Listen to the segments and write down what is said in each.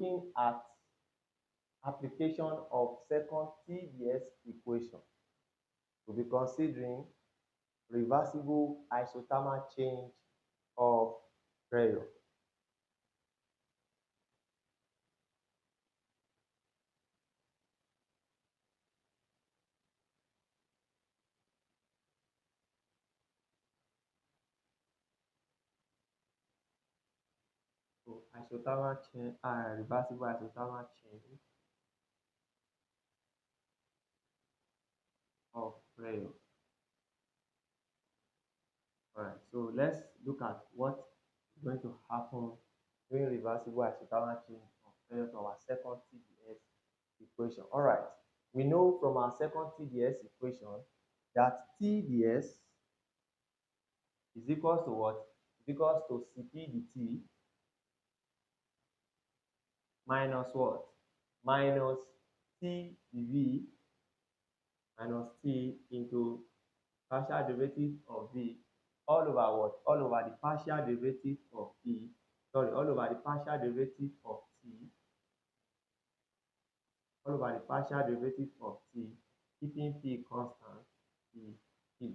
looking at application of second TDS equation. We'll be considering reversible isothermal change of pressure. So isothermal change, reversible isothermal change of pressure. Alright, so let's look at what is going to happen during reversible isothermal change of pressure to our second TDS equation. Alright, we know from our second TDS equation that TDS is equals to what? Is equals to Cp dt minus what? Minus T dV minus T into partial derivative of V all over what? All over the partial derivative of V. Sorry, all over the partial derivative of T. All over the partial derivative of T, keeping P constant, P.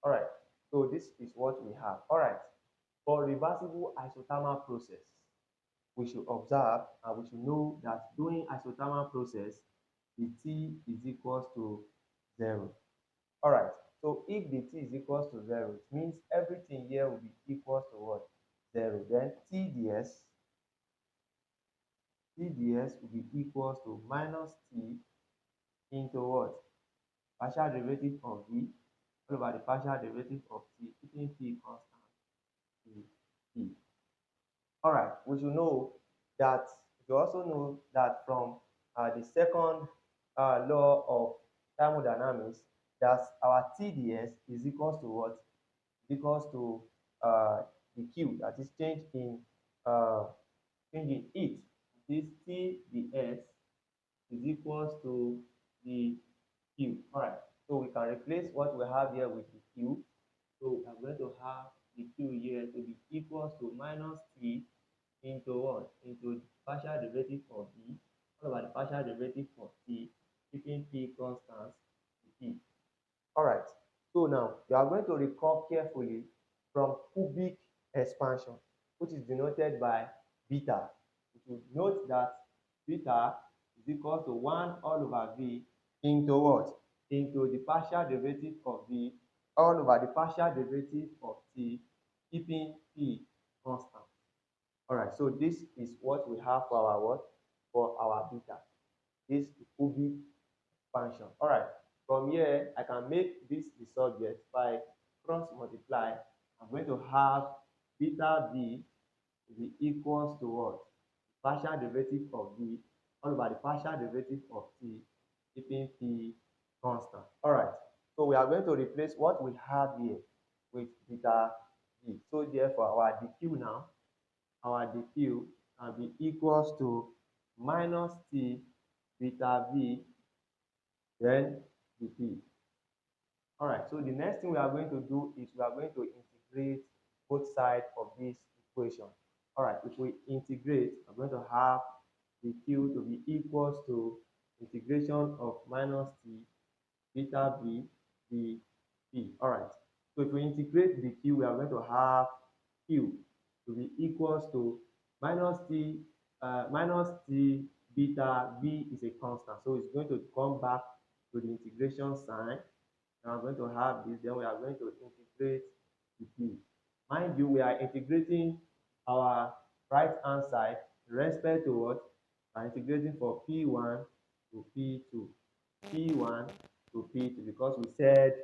Alright, so this is what we have. Alright, for reversible isothermal process, we should observe and we should know that during isothermal process, the T is equals to 0. Alright, so if the T is equals to 0, it means everything here will be equals to what? 0. Then TDS will be equals to minus T into what? Partial derivative of V all over the partial derivative of T, keeping P constant, P. Alright, we should know that, you also know that from the second law of thermodynamics, that our TDS is equals to what? Equals to the Q, that is change in heat. This TDS is equals to the Q. Alright, so we can replace what we have here with the Q. So we are going to have the Q here to be equals to minus T into what? Into the partial derivative of V all over the partial derivative of T, keeping P constant, P. Alright, so now you are going to recall carefully from cubic expansion, which is denoted by beta. You should note that beta is equal to 1 all over V into what? Into the partial derivative of V all over the partial derivative of T, keeping P constant. Alright, so this is what we have for our what? For our beta. This is cubic expansion. Alright, from here I can make this the subject by cross multiply. I'm going to have beta V to be equals to what? Partial derivative of V all over the partial derivative of T, keeping P constant. Alright, so we are going to replace what we have here with beta V. So therefore our dq now, our dq can be equals to minus T beta V then dp. Alright, so the next thing we are going to do is we are going to integrate both sides of this equation. Alright, if we integrate, we're going to have the q to be equals to integration of minus T beta V dp. Alright, so if we integrate the q, we are going to have q to be equals to minus T beta V is a constant, so it's going to come back to the integration sign. Now I'm going to have this, then we are going to integrate the p. Mind you, we are integrating our right hand side respect to what? We are integrating for P1 to P2, P1 to P2, because we said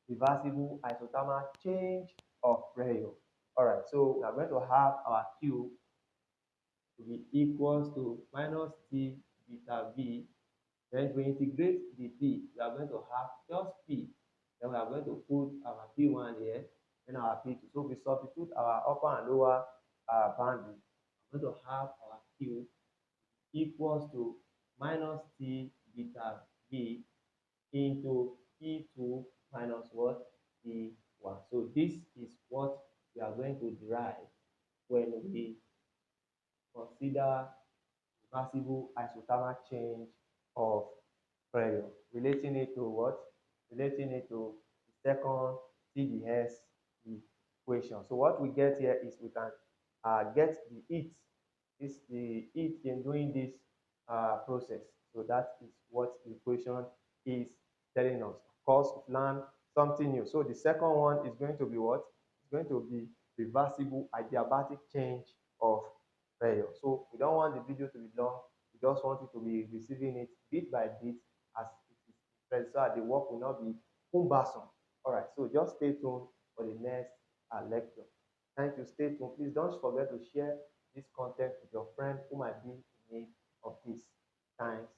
reversible isothermal change of pressure. Alright, so we are going to have our Q to be equals to minus T beta V. Then if we integrate the P, we are going to have just P. Then we are going to put our P1 here and our P2. So we substitute our upper and lower boundary. We're going to have our Q equals to minus T beta V into P2 minus what? P1. So this is what we are going to derive when we consider reversible isothermal change of pressure, relating it to what? Relating it to the second TDS equation. So what we get here is we can get the heat. This the heat in doing this process. So that is what the equation is telling us. Of course, we've learned something new. So the second one is going to be what? It's going to be reversible adiabatic change of pressure. So we don't want the video to be long. We just want you to be receiving it bit by bit as it is expressed, so that the work will not be cumbersome. All right, so just stay tuned for the next lecture. Thank you. Stay tuned. Please don't forget to share this content with your friend who might be in need of this. Thanks.